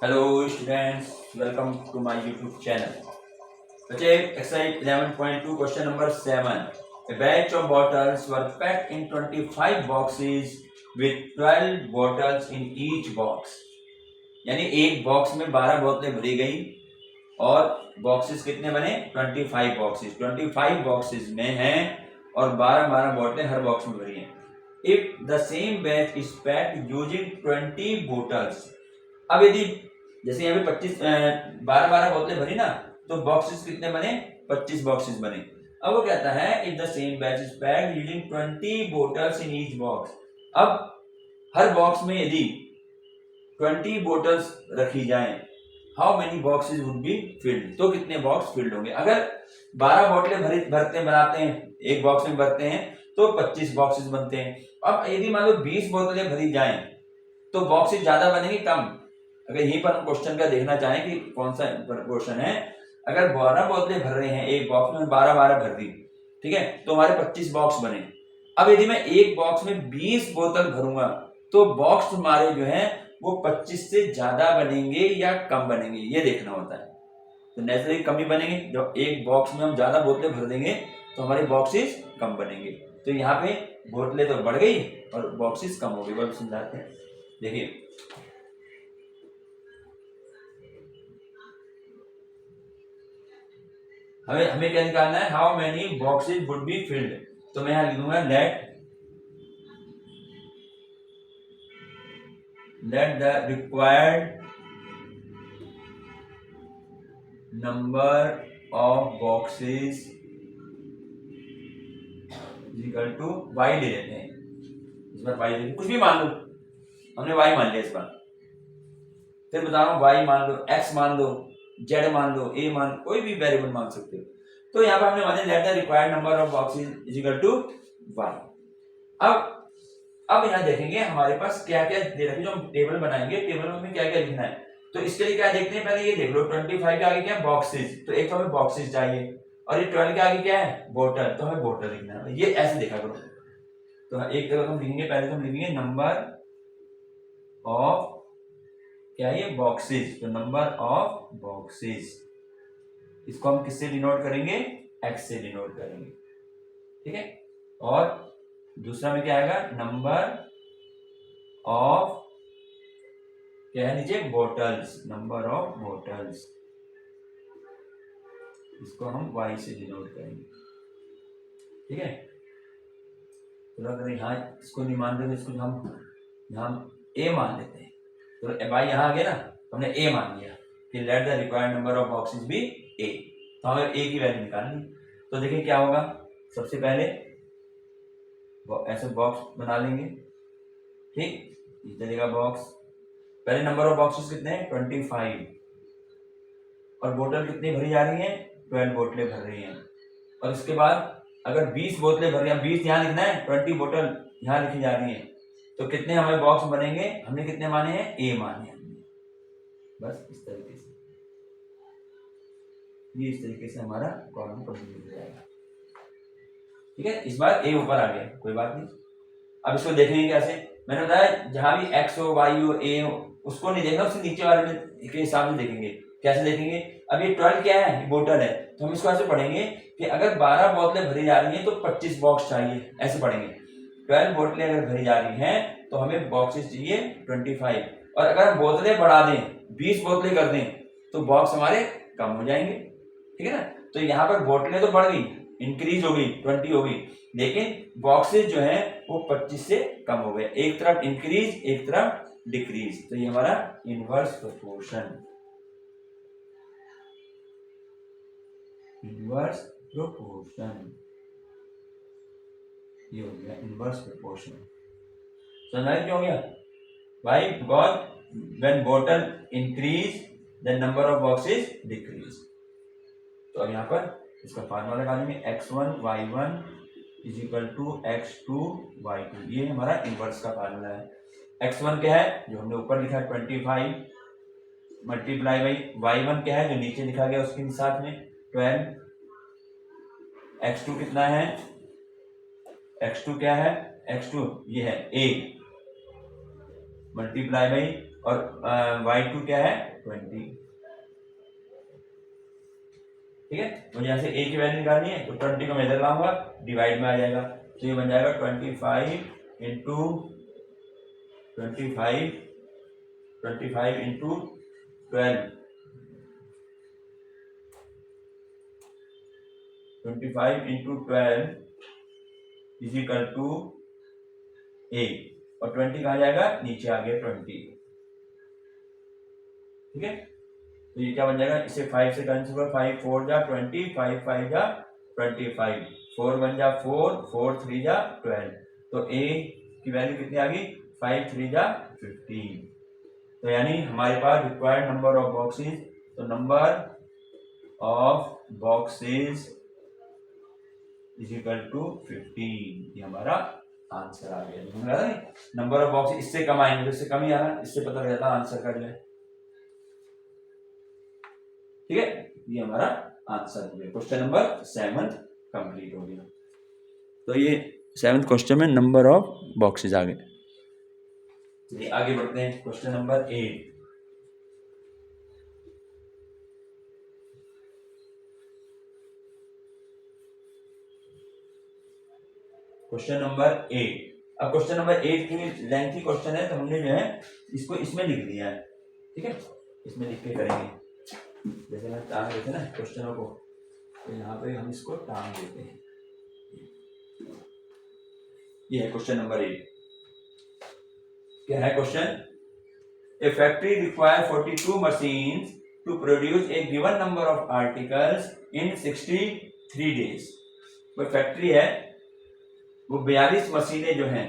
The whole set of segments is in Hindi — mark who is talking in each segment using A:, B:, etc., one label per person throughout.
A: Hello students, welcome to my YouTube channel. बच्चे exercise 11.2 question number 7. A batch of bottles were packed in 25 boxes with 12 bottles in each box. यानी एक बॉक्स में 12 बोतलें भरी गई और बॉक्सेस कितने बने 25 बॉक्सेस 25 बॉक्सेस में हैं और 12 बोतलें हर बॉक्स में भरी हैं. If the same batch is packed using 20 bottles. अब यदि जैसे यहाँ पे 12 बोतलें भरी ना तो बॉक्सेस कितने बने 25 बॉक्सेस बने. अब वो कहता है if the same batch is packed using 20 bottles in each box. अब हर बॉक्स में यदि 20 बोटल्स रखी जाएं, how many boxes would be filled, तो कितने बॉक्स फिल्ड होंगे. अगर 12 बोतलें बनाते हैं एक बॉक्स में भरते हैं तो 25 बॉक्सेस बनते हैं. अब यदि मान लो 20 बोतलें भरी जाएं तो बॉक्सेस ज्यादा बनेंगे कम. अगर यहीं पर हम क्वेश्चन का देखना चाहें कि कौन सा क्वेश्चन है, अगर 12 बोतलें भर रहे हैं एक बॉक्स में 12 भर दी, ठीक है, तो हमारे 25 बॉक्स बने. अब यदि मैं एक बॉक्स में 20 बोतल भरूंगा तो बॉक्स हमारे जो है वो 25 से ज्यादा बनेंगे या कम बनेंगे, ये देखना होता है. तो नेचुरली कम ही बनेंगे. जब एक बॉक्स में हम ज्यादा बोतलें भर देंगे तो हमारे बॉक्सेस कम बनेंगे. तो यहाँ पे बोतलें तो बढ़ गई और बॉक्सेस कम हो गए. वो समझाते हैं, देखिए. हमें क्या निकालना है, how many boxes would be filled. तो मैं यहां लिख दूंगा let the required number of boxes equal to Y ले लेते हैं. इस बार वाई ले, कुछ भी मान लो, हमने वाई मान लिया इस बार. फिर बता रहा हूं वाई मान लो, एक्स मान लो, जेड मान लो, ए मान, कोई भी वेरिएबल मान सकते हो. तो यहाँ पर हमने माने let the required number of boxes is equal to Y. अब यहाँ देखेंगे हमारे पास क्या क्या दे रखी, जो हम टेबल बनाएंगे टेबल में क्या क्या लिखना है. तो इसके लिए क्या देखते हैं, पहले ये देख लो 25 के आगे क्या है बॉक्सेस, तो एक तो हमें बॉक्सेस चाहिए, और ये 12 के आगे क्या है बोतल, तो हमें बोतल लिखना है. ये ऐसे देखा करो. तो एक तरफ हम लिखेंगे, पहले तो हम लिखेंगे नंबर ऑफ क्या है ये बॉक्सेस, तो नंबर ऑफ बॉक्सेस इसको हम किससे डिनोट करेंगे, एक्स से डिनोट करेंगे. ठीक है. और दूसरा में क्या आएगा, नंबर ऑफ क्या है नीचे बोटल्स, नंबर ऑफ बोटल्स, इसको हम y से डिनोट करेंगे. ठीक है. तो अगर यहाँ इसको नहीं मान रहे तो इसको हम a मान लेते हैं. तो y यहाँ आ गया ना, हमने a मान लिया कि let the required number of boxes be a. तो हमें a की वैल्यू निकालनी. तो देखिए क्या होगा, सबसे पहले ऐसे बॉक्स बना लेंगे. ठीक, इस तरह का बॉक्स. पहले नंबर ऑफ बॉक्सेस कितने हैं 25, और बोतल कितनी भरी जा रही है 12 बोतलें भर रही हैं. और इसके बाद अगर 20 बोतलें भर रही हैं, 20 यहाँ लिखना है, 20 बोतल यहाँ लिखी जा रही है, तो कितने हमें बॉक्स बनेंगे, हमने कितने माने हैं a माने हैं. बस इस तरीके से, ये इस तरीके से हमारा कॉलम कंप्लीट हो जाएगा. ठीक है. इस बार a ऊपर आ गया, कोई बात नहीं. अब इसको देखेंगे कैसे, मैंने बताया जहां भी x हो y हो a हो उसको नहीं देखना, उससे नीचे वाले के हिसाब से देखेंगे. कैसे देखेंगे, अब ये 12 क्या है, बोतल है, तो हम इसको ऐसे पढ़ेंगे कि अगर 12 बोतलें भरी जा रही हैं तो 25 बॉक्स चाहिए, ऐसे पढ़ेंगे. 12 बोतलें अगर भरी जा रही हैं तो हमें बॉक्सेस चाहिए 25, और अगर हम बोतलें बढ़ा दें 20 बोतलें कर दें तो बॉक्स हमारे कम हो जाएंगे. ठीक है ना. तो यहाँ पर बोतलें तो बढ़ गई, इंक्रीज हो गई, 20 हो गई, लेकिन बॉक्सेस जो है वो 25 से कम हो गए. एक तरफ इंक्रीज एक तरफ डिक्रीज. तो ये हमारा इनवर्स प्रोपोर्शन, इनवर्स प्रोपोर्शन, ये हो गया इनवर्स प्रोपोर्शन. समझ क्यों हो गया भाई, बिकॉज व्हेन बोतल increase the number of boxes decrease. तो अब यहाँ पर इसका फार्मूला लगा देंगे x1 y1 is equal to x2 y2. ये हमारा इनवर्स का फार्मूला है. x1 क्या है जो हमने ऊपर लिखा है 25 मल्टीप्लाई बाई y1 क्या है जो नीचे लिखा गया उसके साथ में 12. x2 कितना है, x2 क्या है, x2 ये है a मल्टीप्लाई बाई और y2 क्या है 20। ठीक है, मुझे यहाँ से a की वैल्यू निकालनी है तो 20 को मैं इधर लाऊंगा, डिवाइड में आ जाएगा, तो ये बन जाएगा 25 into 25 into 12, 25 into 12 is equal to a, और 20 कहाँ जाएगा, नीचे आ गया 20। ठीक है, तो ये क्या बन जाएगा, इसे 5 से कैंसिल करो, 5 4 जा 20, 5 5 जा 25, 4 1 जा 4, 4 3 जा 12, तो a की वैल्यू कितनी आ गई, 5 3 जा 15। तो यानी हमारे पास रिक्वायर्ड नंबर ऑफ बॉक्सेस, तो number of boxes is equal to 15, ये हमारा आंसर आ गया। नंबर ऑफ बॉक्स इससे कम आएंगे, इससे कम ही आना, इससे पता लग जाता आंसर का जो है। ठीक है, ये हमारा आंसर हो गया, क्वेश्चन नंबर 7 कंप्लीट हो गया। तो ये 7th क्वेश्चन में नंबर ऑफ बॉक्सेस आ गए। चलिए आगे बढ़ते हैं, क्वेश्चन नंबर 8। Question number 8। अब क्वेश्चन नंबर 8 की लेंथी क्वेश्चन है, तो हमने जो है इसको इसमें लिख दिया है। ठीक है, इसमें लिख के करेंगे, जैसे हम टांग देते हैं ना क्वेश्चनों को, तो यहाँ पे हम इसको टांग देते हैं। ये है क्वेश्चन नंबर 8। क्या है question, a factory require 42 machines to produce a given number of articles in 63 days. कोई फैक्ट्री है, वो 42 मशीनें जो हैं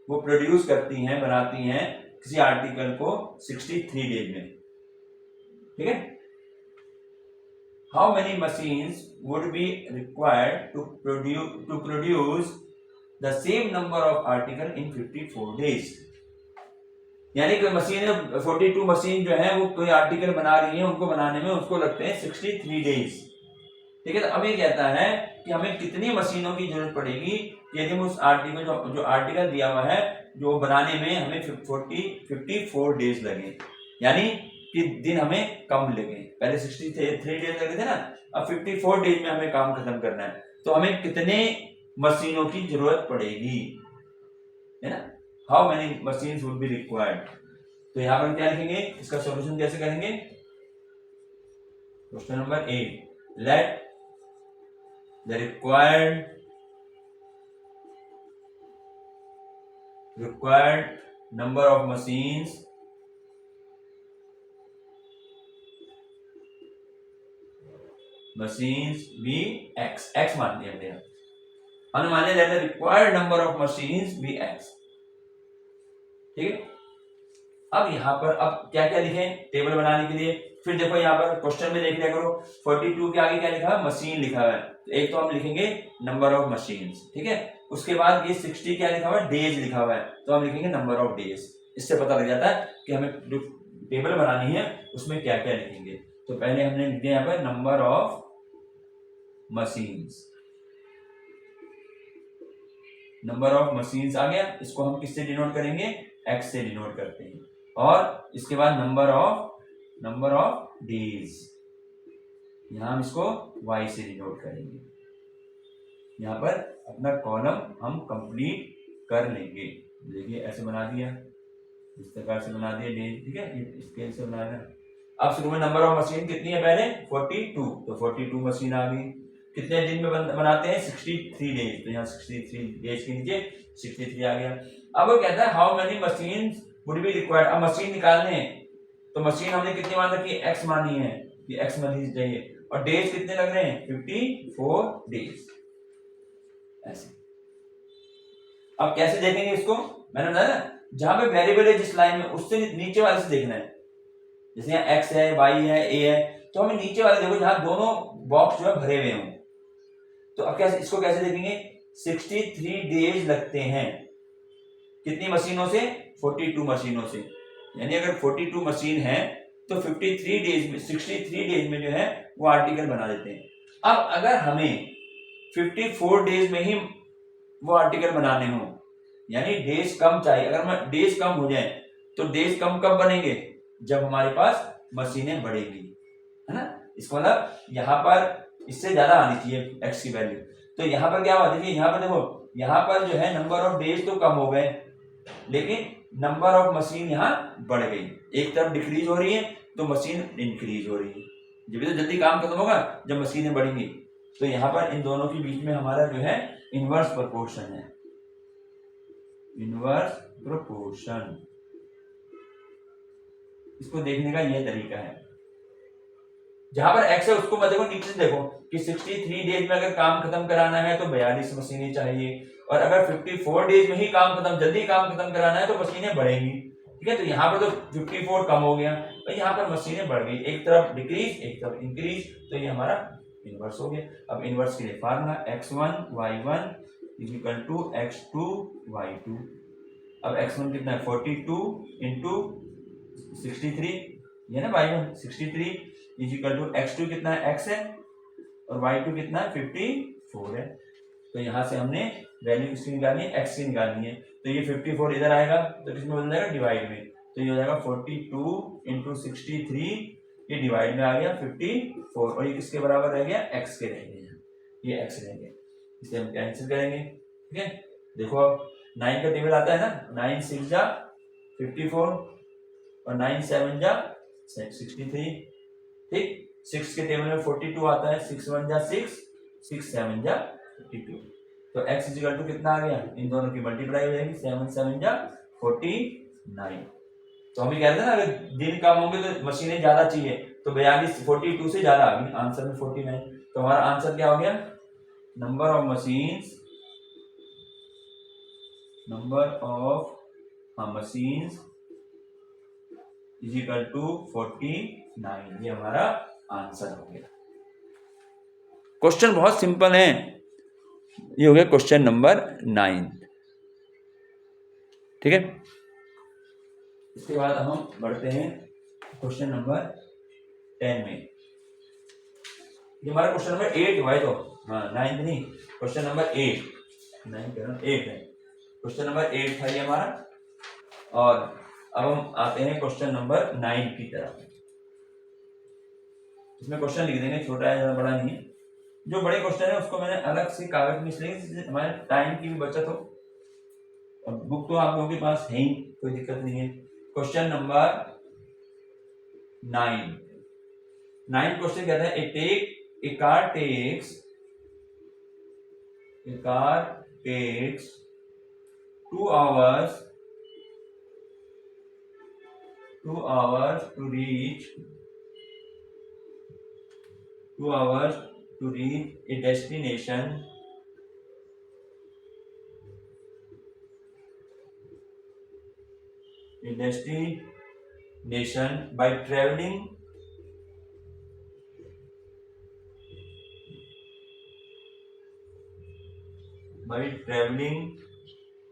A: वो प्रोड्यूस करती हैं, बनाती हैं किसी आर्टिकल को 63 डेज में। ठीक है, how many machines would be required to produce the same number of article in 54 days. यानी कि मशीन 42 मशीन जो है वो कोई आर्टिकल बना रही है, उनको बनाने में उसको लगते हैं 63 डेज। ठीक है, तो अब ये कहता है कि हमें कितनी मशीनों की जरूरत पड़ेगी यदि हम उस आर्टिकल जो आर्टिकल दिया हुआ है जो बनाने में हमें 54 डेज लगे, यानी कि दिन हमें कम लगे। पहले 63 डेज लगे थे ना, अब 54 डेज में हमें काम खत्म करना है, तो हमें कितने मशीनों की जरूरत पड़ेगी, है ना। How many machines would be required. तो यहां पर क्या लिखेंगे, इसका सॉल्यूशन कैसे करेंगे। Question number 8, late the required number of machines be x मान लिया हमने, हमने मान लिया that the required number of machines be x। ठीक है, अब यहाँ पर अब क्या क्या लिखें टेबल बनाने के लिए। फिर देखो यहाँ पर क्वेश्चन में देख लिया करो, 42 के आगे क्या लिखा है, मशीन लिखा हुआ है, तो एक तो हम लिखेंगे नंबर ऑफ मशीन्स। ठीक है, उसके बाद ये 60 क्या लिखा हुआ है, डेज लिखा हुआ है, तो हम लिखेंगे नंबर ऑफ डेज। इससे पता लग जाता है कि हमें जो टेबल बनानी है उसमें क्या क्या लिखेंगे। तो पहले हमने लिख दिया यहाँ पर number of machines, number of machines आ गया, इसको हम किससे डिनोट करेंगे, x से डिनोट करते हैं। और इसके बाद नंबर ऑफ डेज, यहां हम इसको y से डिनोट करेंगे। यहाँ पर अपना कॉलम हम कंप्लीट कर लेंगे। देखिए ऐसे बना दिया, इस प्रकार से बना दिया डेज। ठीक है, स्केल से बना दिया। अब शुरू में नंबर ऑफ मशीन कितनी है, पहले 42, तो 42 मशीन आ गई। कितने दिन में बनाते हैं, 63 डेज, तो यहाँ 63 डेज के नीचे 63 आ गया। अब वो कहता है how many machine would be required. अब मशीन निकालने हैं, तो मशीन हमने कितनी मान रखी है, x मानी है, ये x मशीन चाहिए, और डेज कितने लग रहे हैं, 54 डेज। ऐसे अब कैसे देखेंगे इसको, मैंने बताया ना, जहां पे वेरिएबल है जिस लाइन में, उससे नीचे वाले से देखना है। जैसे यहाँ x है, y है, a है, तो हमें नीचे वाले देखो जहां दोनों बॉक्स जो है भरे हुए हों। तो अब कैसे इसको कैसे देखेंगे, 63 डेज लगते हैं कितनी मशीनों से, 42 मशीनों से। यानी अगर 42 मशीन है तो 53 डेज में, 63 डेज में जो है वो आर्टिकल बना देते हैं। अब अगर हमें 54 डेज में ही वो आर्टिकल बनाने हो, यानी डेज कम चाहिए, अगर डेज कम हो जाए तो डेज कम कब बनेंगे, जब हमारे पास मशीनें बढ़ेंगी, है ना। इसका मतलब यहाँ पर इससे ज्यादा आनी चाहिए एक्स की वैल्यू। तो यहाँ पर क्या हुआ, देखिए यहाँ पर देखो, यहाँ पर जो है नंबर ऑफ डेज तो कम हो गए, लेकिन नंबर ऑफ मशीन यहाँ बढ़ गई। एक तरफ डिक्रीज हो रही है तो मशीन इंक्रीज हो रही है, जब भी तो जल्दी काम खत्म होगा जब मशीनें बढ़ेंगी। तो यहाँ पर इन दोनों के बीच में हमारा जो है इनवर्स प्रोपोर्शन है, इनवर्स प्रोपोर्शन। इसको देखने का यह तरीका है। जहां पर एक्स है उसको मत देखो, नीचे से देखो कि 63 डेज में अगर काम खत्म कराना है तो 42 मशीनें चाहिए, और अगर 54 डेज में ही काम खत्म, जल्दी काम खत्म कराना है तो मशीनें बढ़ेंगी। ठीक है, तो यहाँ पर तो 54 कम हो गया, तो यहाँ पर मशीनें बढ़ गई, एक तरफ डिक्रीज एक तरफ इंक्रीज, तो ये हमारा इनवर्स हो गया। अब इनवर्स के लिए formula x1 y1 is equal to x2 y2। अब x1 कितना है 42 इंटू 63, ये ना y1 63 is equal to x2 कितना है x है, और y2 कितना है 54 है। तो यहाँ से हमने वैल्यू किसकी निकालनी है, x की निकालनी है। तो ये 54 इधर आएगा तो किसमें बदल जाएगा, डिवाइड में। तो ये हो जाएगा 42 इंटू 63, ये डिवाइड में आ गया 54, और ये किसके बराबर रह गया, x के रह गए, ये x रह गए। इसे हम कैंसिल करेंगे। ठीक है, देखो अब 9 का टेबल आता है ना, 9 6 जा 54 और 9 7 जा 63। ठीक, 6 के टेबल में 42 आता है, 6 1 जा 6, 6 7 जा 52। तो x इक्वल टू कितना आ गया, इन दोनों की मल्टीप्लाई हो जाएगी, 7 7 जा 49। तो हम ये कहते हैं ना, अगर दिन कम होंगे तो मशीनें ज्यादा चाहिए, तो 42 42 से ज्यादा आ गई, आंसर में 49। तो हमारा आंसर क्या हो गया, number of machines is equal to 49, ये हमारा आंसर हो गया। क्वेश्चन बहुत सिंपल है, ये हो गया क्वेश्चन नंबर 9। ठीक है, इसके बाद हम बढ़ते हैं क्वेश्चन नंबर 10 में। ये हमारा क्वेश्चन नंबर 8 हुआ है, तो हाँ 9 नहीं, क्वेश्चन नंबर 8, 9 कह रहा हूं 8 है, क्वेश्चन नंबर 8 था ये हमारा। और अब हम आते हैं क्वेश्चन नंबर 9 की तरफ। इसमें क्वेश्चन लिख देंगे, छोटा है ज्यादा बड़ा नहीं है। जो बड़े क्वेश्चन है उसको मैंने अलग से कागज में इसलिए जिससे हमारे टाइम की भी बचत हो, और बुक तो आप लोगों के पास है ही, कोई दिक्कत नहीं है। क्वेश्चन नंबर 9 क्वेश्चन कहता है, ए car takes 2 hours to reach a destination by traveling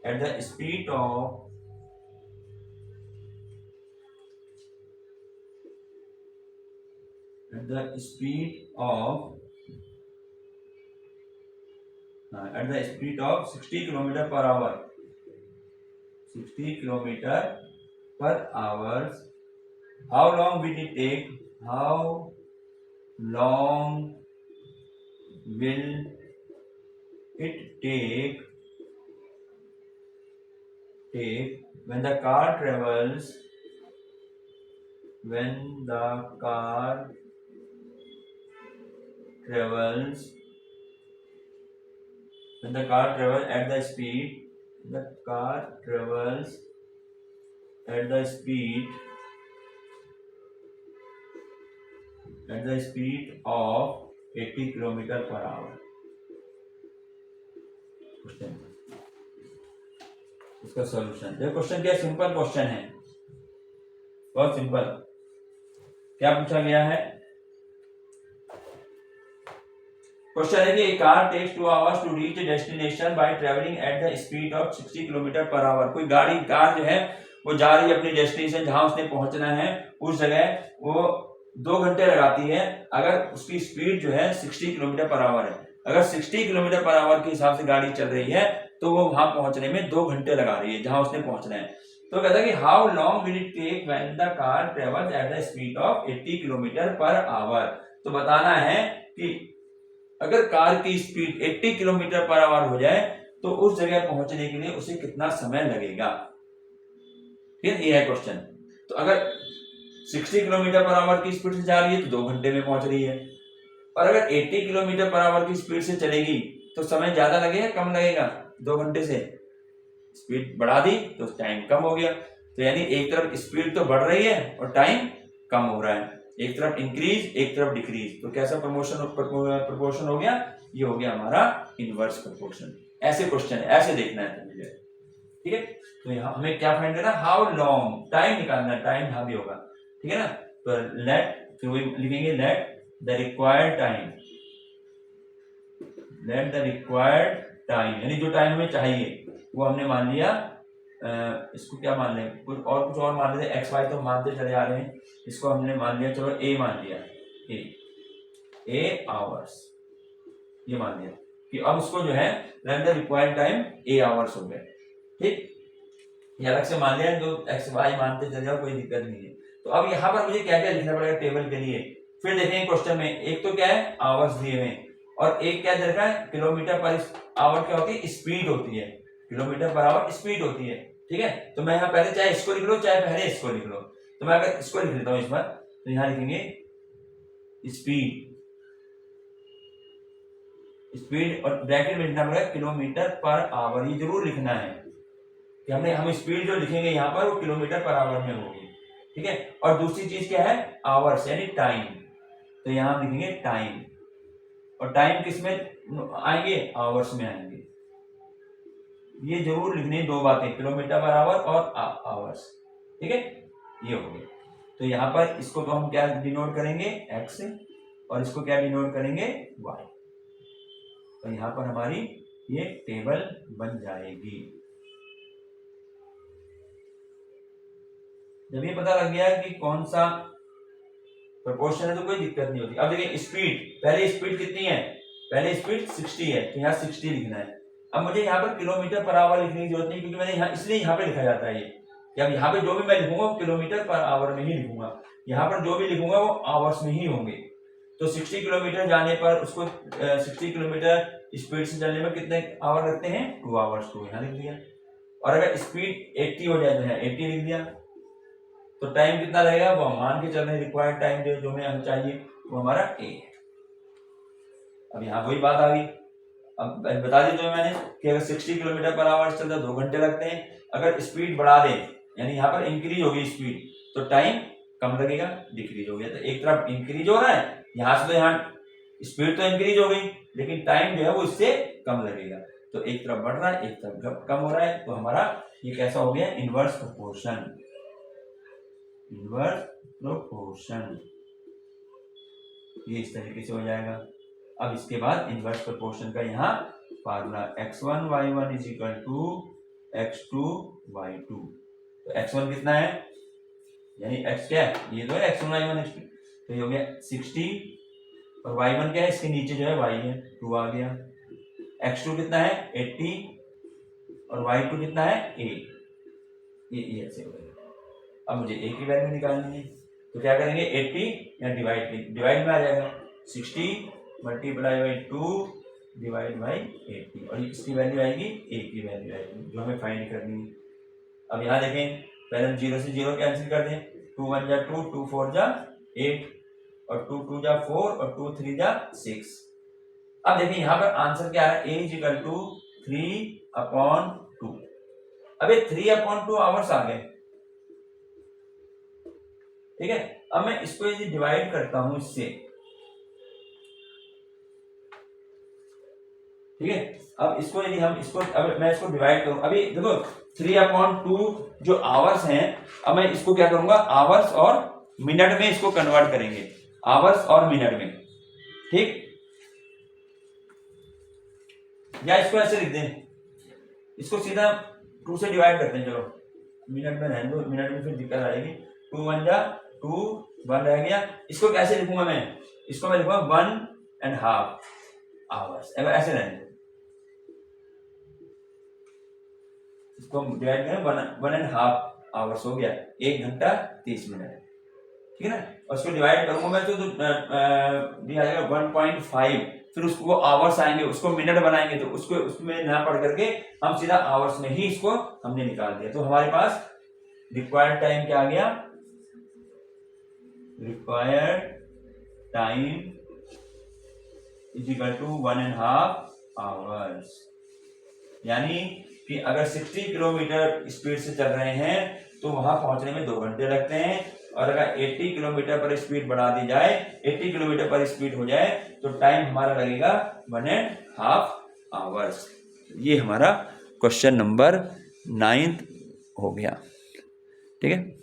A: at the speed of 60 km per hour. 60 km per hour. How long will it take? How long will it take when the car travels at the speed of 80 km per hour. Question, इसका सॉल्यूशन देखो। क्वेश्चन क्या, सिंपल क्वेश्चन है, बहुत सिंपल। क्या पूछा गया है, क्वेश्चन है कि car takes 2 hours to reach destination by travelling at the speed of 60 km per hour। कोई कार जो है वो जा रही है अपनी डेस्टिनेशन, जहां उसने पहुंचना है उस जगह, वो 2 घंटे लगाती है अगर उसकी स्पीड जो है 60 km per hour है। अगर 60 km per hour के हिसाब से गाड़ी चल रही है तो वो वहां पहुंचने में 2 घंटे लगा रही है जहां उसने पहुंचना है। तो कहता है कि how long will it take when the car travels at the speed of 80 kilometre per hour. तो बताना है कि अगर कार की स्पीड 80 किलोमीटर पर आवर हो जाए तो उस जगह पहुंचने के लिए उसे कितना समय लगेगा। ठीक है, ये है क्वेश्चन। तो अगर 60 किलोमीटर पर आवर की स्पीड से जा रही है तो 2 घंटे में पहुंच रही है, और अगर 80 किलोमीटर पर आवर की स्पीड से चलेगी तो समय ज्यादा लगेगा कम लगेगा। 2 घंटे से स्पीड बढ़ा दी तो टाइम कम हो गया। तो यानी एक तरफ स्पीड तो बढ़ रही है और टाइम कम हो रहा है, एक तरफ इंक्रीज एक तरफ डिक्रीज। तो कैसा प्रपोर्शन हो गया, ये हो गया हमारा इनवर्स प्रपोर्शन। ऐसे क्वेश्चन ऐसे देखना है मुझे। ठीक है, तो यहाँ हमें क्या फाइंड करना, हाउ लॉन्ग, टाइम निकालना, टाइम यहाँ भी होगा। ठीक है ना, तो लेट, तो लिखेंगे late the required time, late the required time, यानी जो टाइम हमें चाहिए वो हमने मान लिया, इसको क्या मान लें, कुछ और मान लेते, एक्स वाई तो मानते चले आ रहे हैं, इसको हमने मान लिया, चलो ए मान लिया, ए आवर्स, ये मान लिया कि अब उसको जो है late the required time A hours हो गए। ठीक, ये अलग से मान लिया, जो एक्स वाई मानते चले जाओ, कोई दिक्कत नहीं है। तो अब यहाँ पर मुझे क्या क्या लिखना पड़ेगा टेबल के लिए, फिर देखेंगे क्वेश्चन में। एक तो क्या है, आवर्स दिए हुए, और एक क्या दे रखा है, किलोमीटर पर आवर क्या होती है, स्पीड होती है, किलोमीटर पर आवर स्पीड होती है। ठीक है, तो मैं यहाँ पहले चाहे इसको लिख लो चाहे पहले इसको लिख लो, तो मैं अगर इसको लिख लेता हूँ इस बार, तो यहाँ लिखेंगे स्पीड, स्पीड और ब्रैकेट में लिखना पड़ेगा किलोमीटर पर आवर, ये जरूर लिखना है कि हम स्पीड जो लिखेंगे यहाँ पर वो किलोमीटर पर आवर में होगी। ठीक है, और दूसरी चीज क्या है, आवर्स यानी टाइम, तो यहाँ हम लिखेंगे टाइम, और टाइम किस में आएंगे, आवर्स में आएंगे। ये जरूर लिखनी, दो बातें, किलोमीटर पर आवर और आवर्स। ठीक है, ये हो गया। तो यहाँ पर इसको तो हम क्या डिनोट करेंगे, एक्स, और इसको क्या डिनोट करेंगे, वाई। तो यहाँ पर हमारी ये टेबल बन जाएगी। जब ये पता लग गया कि कौन सा प्रोपोर्शन है तो कोई दिक्कत नहीं होती। अब देखिए स्पीड, पहले स्पीड कितनी है, पहले स्पीड 60 है, तो यहाँ 60 लिखना है। अब मुझे यहाँ पर किलोमीटर पर आवर लिखने की जरूरत नहीं, क्योंकि मैंने यहाँ इसलिए यहाँ पे लिखा जाता है ये, कि अब यहाँ पे जो भी मैं लिखूंगा वो किलोमीटर पर आवर में ही लिखूंगा, यहाँ पर जो भी लिखूंगा वो आवर्स में ही होंगे। तो 60 किलोमीटर जाने पर उसको 60 किलोमीटर स्पीड से चलने में कितने आवर लगते हैं, 2 आवर्स, तो यहाँ लिख दिया। और अगर स्पीड 80 हो जाए तो यहाँ 80 लिख दिया। तो टाइम कितना रहेगा, वो मान के चल रहे, रिक्वायर्ड टाइम जो हमें चाहिए वो हमारा ए है। अब यहाँ वही बात आ गई, अब बता दी तो मैंने कि अगर 60 किलोमीटर पर आवर चलता है 2 घंटे लगते हैं, अगर स्पीड बढ़ा दें यानी यहाँ पर इंक्रीज होगी स्पीड तो टाइम कम लगेगा, डिक्रीज हो गया। तो एक तरफ इंक्रीज हो रहा है, यहाँ से तो यहाँ स्पीड तो इंक्रीज हो गई लेकिन टाइम जो है वो इससे कम लगेगा। तो एक तरफ बढ़ रहा है एक तरफ कम हो रहा है, तो हमारा ये कैसा हो गया, इनवर्स प्रोपोर्शन, इनवर्स प्रोपोर्शन, ये इस तरीके से हो जाएगा। अब इसके बाद इनवर्स प्रोपोर्शन का यहाँ formula, x1 y1 is equal to x2 y2। तो x1 कितना है, यानी x क्या है, ये तो है x1 y1 x2, तो ये हो गया 60, और y1 क्या है, इसके नीचे जो है y है 2 आ गया। x2 कितना है 80, और y2 कितना है a, ये ऐसे हो गया। अब मुझे a की वैल्यू निकालनी है, तो क्या करेंगे 80 या डिवाइड में आ जाएगा, 60 मल्टीप्लाई बाई 2 डिवाइड बाई 80, और इसकी वैल्यू आएगी a की वैल्यू आएगी जो हमें फाइंड करनी है। अब यहाँ देखें, पहले हम 0 से 0 कैंसिल कर दें, 2 1 जा 2, 2 4 जा 8, और 2 2 जा 4, और 2 3 जा 6। अब देखिए यहाँ पर आंसर क्या है, a इज इक्वल टू 3/2। अब ये 3/2 आवर्स आ गए। ठीक है, अब मैं इसको यदि डिवाइड करता हूं इससे, ठीक है, अब इसको यदि हम इसको, अब मैं इसको डिवाइड करूं, अभी देखो 3/2 जो आवर्स हैं, अब मैं इसको क्या करूंगा, आवर्स और मिनट में इसको कन्वर्ट करेंगे, आवर्स और मिनट में। ठीक, या इसको ऐसे लिख दें, इसको सीधा 2 से डिवाइड करते हैं, चलो मिनट में रहने दो, मिनट में फिर दिक्कत आएगी। 2 1 जा 2, 1 रह गया। इसको कैसे लिखूंगा मैं, इसको मैं लिखूंगा 1.5 आवर्स, ऐसे रहने दो, इसको डिवाइड करें 1.5 आवर्स हो गया, 1 घंटा 30 मिनट, ठीक है ना। और उसको डिवाइड करूंगा मैं तो दिया जाएगा 1.5, फिर उसको वो आवर्स आएंगे, उसको मिनट बनाएंगे, तो उसको उसमें ना पढ़ करके हम सीधा आवर्स में ही इसको हमने निकाल दिया। तो हमारे पास रिक्वायर्ड टाइम क्या आ गया, required time is equal to 1.5 hours. यानी कि अगर 60 किलोमीटर स्पीड से चल रहे हैं तो वहां पहुंचने में 2 घंटे लगते हैं, और अगर 80 किलोमीटर पर स्पीड बढ़ा दी जाए, 80 किलोमीटर पर स्पीड हो जाए तो टाइम हमारा लगेगा 1.5 आवर्स। ये हमारा क्वेश्चन नंबर 9 हो गया, ठीक है।